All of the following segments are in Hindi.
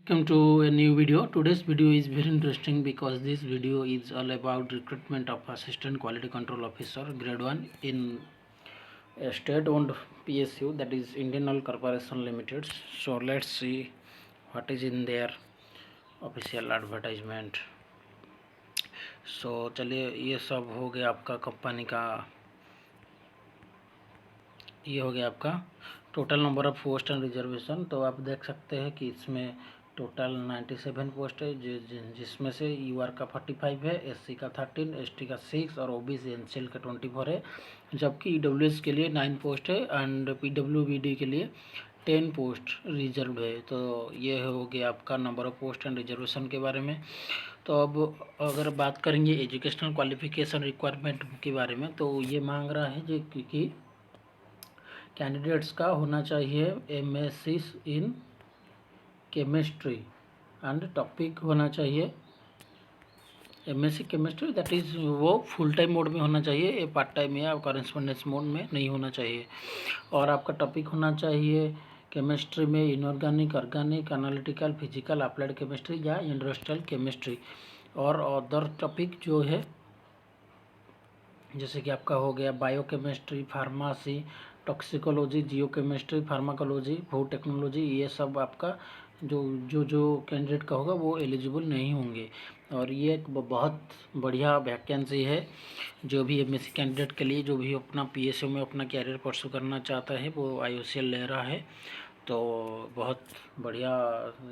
Welcome to a new video. Today's video is very interesting because this video is all about recruitment of assistant quality control officer grade 1 in a state owned PSU, that is Indian Oil Corporation Limited. So let's see what is in their official advertisement. So चलिए, ये सब हो गया आपका कंपनी का, ये हो गया आपका total number of post and reservation. तो आप देख सकते हैं कि इसमें टोटल 97 पोस्ट है, जिसमें से यूआर का 45 है, एससी का 13, एसटी का 6 और ओबीसी एनसीएल का 24 है। जबकि ईडब्ल्यूएस के लिए 9 पोस्ट है एंड पीडब्ल्यूबीडी के लिए 10 पोस्ट रिजर्व है। तो ये हो गया आपका number of post and reservation के बारे में। तो अब अगर बात करेंगे एजुकेशनल क्वालिफिकेशन रिक्वायरमेंट के बारे में, तो ये मांग रहा है जो कि कैंडिडेट्स का होना चाहिए MSc in chemistry and topic होना चाहिए एमएससी केमिस्ट्री, दैट इज़ वो फुल टाइम मोड में होना चाहिए, ये पार्ट टाइम या कॉरेस्पॉन्डेंस मोड में नहीं होना चाहिए। और आपका टॉपिक होना चाहिए केमिस्ट्री में inorganic, organic, analytical, physical, applied chemistry या इंडस्ट्रियल केमिस्ट्री। और अदर टॉपिक जो है जैसे कि आपका हो गया biochemistry, pharmacy, toxicology, geochemistry, pharmacology, food technology, ये सब आपका जो कैंडिडेट का होगा वो एलिजिबल नहीं होंगे। और ये एक बहुत बढ़िया वैकेंसी है जो भी एमएससी कैंडिडेट के लिए, जो भी अपना पीएसयू में अपना कैरियर परस्यू करना चाहता है वो आईओसीएल ले रहा है। तो बहुत बढ़िया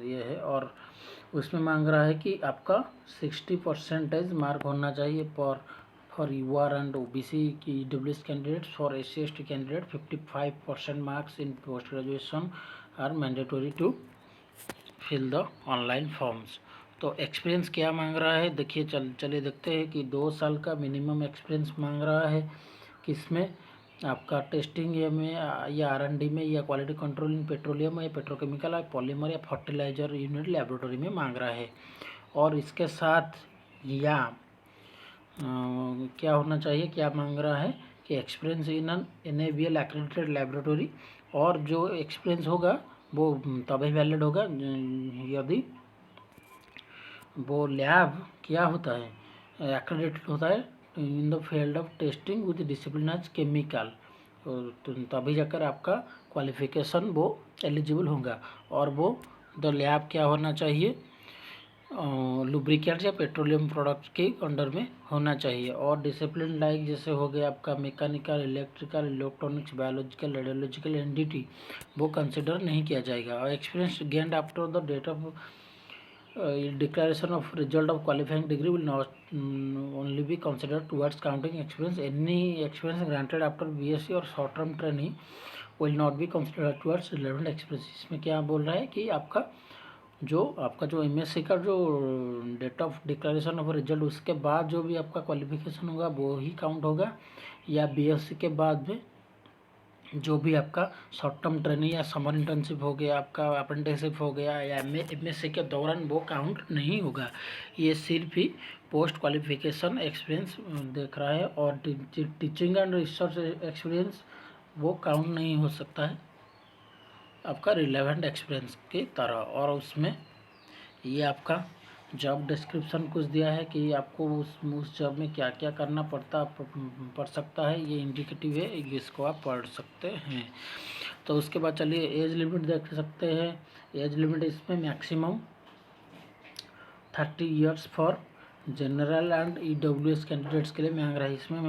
ये है। और उसमें मांग रहा है कि आपका 60% मार्क होना चाहिए for UR and OBC EWS candidates. For SC ST candidate 55% marks in post graduation are mandatory to fill the online forms. तो एक्सपीरियंस क्या मांग रहा है, देखिए चलिए देखते हैं कि 2 साल का मिनिमम एक्सपीरियंस मांग रहा है किसमें, आपका टेस्टिंग में या आर&डी में या क्वालिटी कंट्रोल इन पेट्रोलियम या पेट्रोकेमिकल या पॉलीमर या फर्टिलाइजर यूनिट लेबोरेटरी में मांग रहा है। और इसके साथ या क्या होना चाहिए, क्या मांग रहा है कि experience in an NABL accredited laboratory. और जो एक्सपीरियंस होगा वो तभी वैलिड होगा यदि वो लैब क्या होता है, एक्रेडिटेड होता है in the field of testing with discipline as chemical, तो तभी जाकर आपका क्वालिफिकेशन वो एलिजिबल होगा। और वो द लैब क्या होना चाहिए, लुब्रिकेंट्स या पेट्रोलियम प्रोडक्ट्स के अंडर में होना चाहिए। और डिसिप्लिन लाइक जैसे हो गया आपका mechanical, electrical, electronics, biological, radiological, NDT, वो कंसिडर नहीं किया जाएगा। और experience gained after the date of declaration of result of qualifying degree will not only be considered towards counting experience. Any experience granted after BSc or short term training will not be considered towards relevant experience. इसमें क्या बोल रहा है कि आपका जो एमएससी का जो date of declaration of result उसके बाद जो भी आपका क्वालिफिकेशन होगा वो ही काउंट होगा, या बीएससी के बाद में जो भी आपका शॉर्ट टर्म ट्रेनिंग या समर इंटर्नशिप हो गया, आपका अप्रेंटिसशिप हो गया या एमएससी के दौरान वो काउंट नहीं होगा। ये सिर्फ ही पोस्ट क्वालिफिकेशन एक्सपीरियंस देख रहा है। और टीचिंग एंड रिसर्च एक्सपीरियंस वो काउंट नहीं हो सकता है आपका रिलेवेंट एक्सपीरियंस की तरह। और उसमें ये आपका जॉब डिस्क्रिप्शन कुछ दिया है कि आपको उस जॉब में क्या क्या करना पड़ सकता है, ये इंडिकेटिव है, इसको आप पढ़ सकते हैं। तो उसके बाद चलिए एज लिमिट देख सकते हैं। एज लिमिट इसमें maximum 30 years for general and EWS candidates के लिए मांग रहा है। इसमें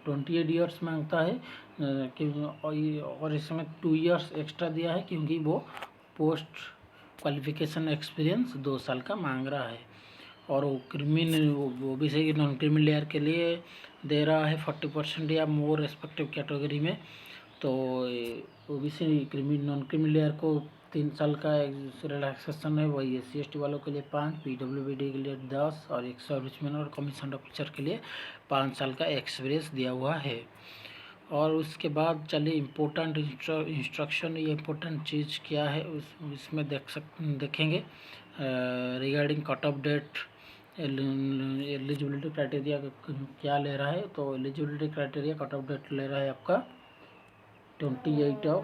28 ईयर्स मांगता है और इसमें 2 ईयर्स एक्स्ट्रा दिया है क्योंकि वो पोस्ट क्वालिफिकेशन एक्सपीरियंस 2 साल का मांग रहा है। और वो भी सही नॉन क्रिमिनल लेयर के लिए दे रहा है 40% या मोर रेस्पेक्टिव कैटेगरी में। तो ओबीसी नॉन क्रिमिनल लेयर को 3 साल का रिलैक्सेशन है, वही एससी एसटी वालों के लिए 5, पीडब्ल्यूबीडी के लिए 10 और एक सर्विसमैन और कमीशन ऑफिसर के लिए 5 साल का एक्सपीरियंस दिया हुआ है। और उसके बाद चलिए इम्पोर्टेंट इंस्ट्रक्शन, ये इम्पोर्टेंट चीज़ क्या है इसमें देखेंगे regarding cut off date, eligibility criteria क्या ले रहा है। तो eligibility criteria cut off date ले रहा है आपका 28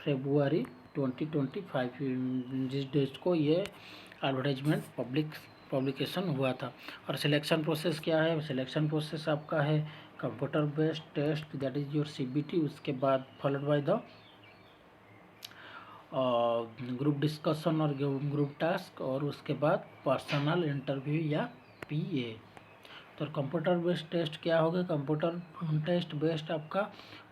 February 2025 जिस डेट को ये एडवर्टाइजमेंट पब्लिकेशन हुआ था। और सिलेक्शन प्रोसेस क्या है? सिलेक्शन प्रोसेस आपका है computer based test, that is your CBT, उसके बाद followed by the group discussion और ग्रुप टास्क, और उसके बाद पर्सनल इंटरव्यू या PA। तो कंप्यूटर बेस्ड टेस्ट क्या होगा? कंप्यूटर टेस्ट बेस्ड आपका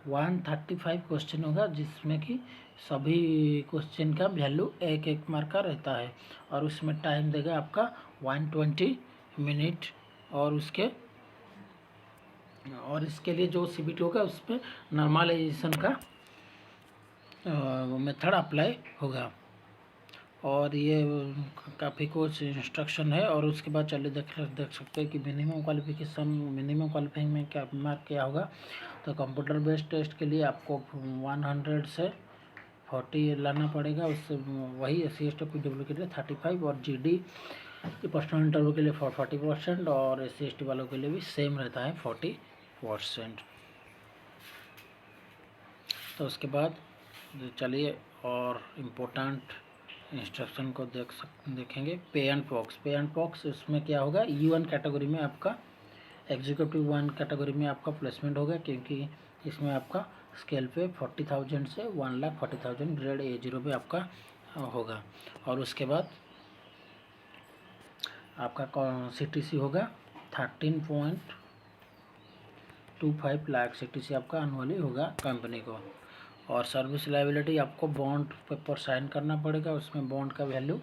135 क्वेश्चन होगा, जिसमें कि सभी क्वेश्चन का वैल्यू एक मार्क का रहता है, और उसमें टाइम देगा आपका 120 मिनट। और इसके लिए जो CBT होगा उसमें नॉर्मलाइजेशन का मेथड अप्लाई होगा। और ये काफ़ी कुछ इंस्ट्रक्शन है। और उसके बाद चलिए देख सकते हैं कि मिनिमम क्वालिफाइंग में क्या मार्क क्या होगा। तो कंप्यूटर बेस्ड टेस्ट के लिए आपको 100 से 40 लाना पड़ेगा, उससे वही SC/ST PW के लिए 35, और GD पर्सनल इंटरव्यू के लिए 40%, और SC/ST वालों के लिए भी सेम रहता है 40%। तो उसके बाद चलिए और इम्पोर्टेंट इंस्ट्रक्शन को देखेंगे। पे एंड पॉक्स इसमें क्या होगा? E1 कैटेगरी में आपका एग्जीक्यूटिव 1 कैटेगरी में आपका प्लेसमेंट होगा, क्योंकि इसमें आपका स्केल पे 40,000 से 1,40,000 ग्रेड A0 पे आपका होगा। और उसके बाद आपका CTC होगा 13.25 लाख CTC आपका एनुअली होगा कंपनी को। और सर्विस लायबिलिटी आपको बॉन्ड पेपर साइन करना पड़ेगा, उसमें बॉन्ड का वैल्यू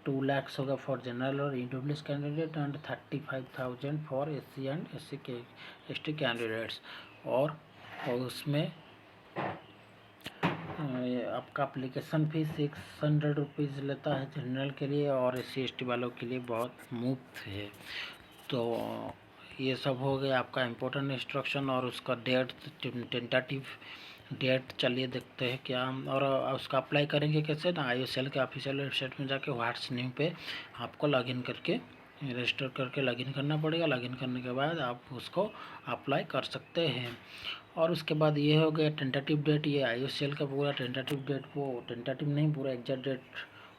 2 लाख होगा फॉर जनरल और EWS candidate, and 35,000 for SC and ST candidates. और उसमें आपका एप्लीकेशन फीस 600 रुपीज़ लेता है जनरल के लिए, और SC/ST वालों के लिए बहुत मुफ्त है। तो ये सब हो गया आपका इम्पोर्टेंट इंस्ट्रक्शन। और उसका टेंटेटिव डेट चलिए देखते हैं क्या। और उसका अप्लाई करेंगे कैसे ना, IOCL के ऑफिशियल वेबसाइट में जाके व्हाट्स न्यू पे आपको लॉगिन करके रजिस्टर करके लॉगिन करना पड़ेगा। लॉगिन करने के बाद आप उसको अप्लाई कर सकते हैं। और उसके बाद ये हो गया टेंटेटिव डेट। ये IOCL का पूरा टेंटेटिव डेट, वो टेंटेटिव नहीं पूरा एग्जैक्ट डेट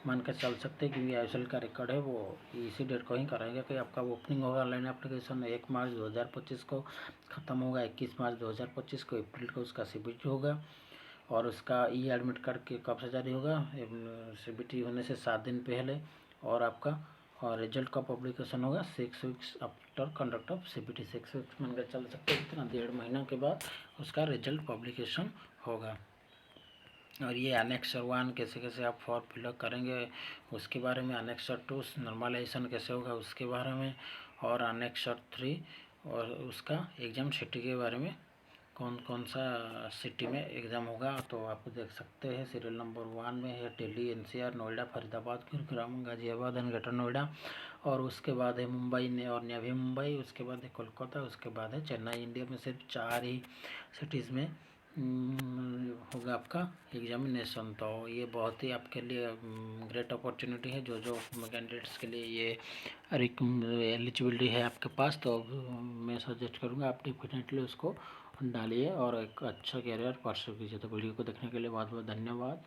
मान कर चल सकते हैं, क्योंकि IOCL का रिकॉर्ड है वो इसी डेट को ही कराएंगे कि आपका ओपनिंग होगा ऑनलाइन एप्लीकेशन 1 मार्च 2025 को, ख़त्म होगा 21 मार्च 2025 को। अप्रैल को उसका CBT होगा, और उसका एडमिट कार्ड के कब से जारी होगा? CBT होने से 7 दिन पहले। और आपका और रिजल्ट का पब्लिकेशन होगा 6 weeks after conduct of CBT। 6 weeks मान कर चल सकते हैं, इतना 1.5 महीना के बाद उसका रिजल्ट पब्लिकेशन होगा। और ये एनेक्सर 1 कैसे कैसे आप फॉर्म फिलअप करेंगे उसके बारे में, एनेक्सर 2 नॉर्मलाइजेशन कैसे होगा उसके बारे में, और एनेक्सर 3 और उसका एग्ज़ाम सिटी के बारे में, कौन कौन सा सिटी में एग्ज़ाम होगा। तो आप देख सकते हैं सीरियल नंबर 1 में है Delhi, NCR, Noida, Faridabad, Gurugram, Ghaziabad and greater Noida. और उसके बाद है मुंबई ने और नवी मुंबई, उसके बाद है कोलकाता, उसके बाद है चेन्नई। इंडिया में सिर्फ 4 ही सिटीज़ में होगा आपका एग्जामिनेशन। तो ये बहुत ही आपके लिए ग्रेट अपॉर्चुनिटी है, जो कैंडिडेट्स के लिए ये एलिजिबिलिटी है आपके पास। तो मैं सजेस्ट करूँगा आप डेफिनेटली उसको डालिए और एक अच्छा कैरियर परस्यू कीजिए। तो वीडियो को देखने के लिए बहुत बहुत धन्यवाद।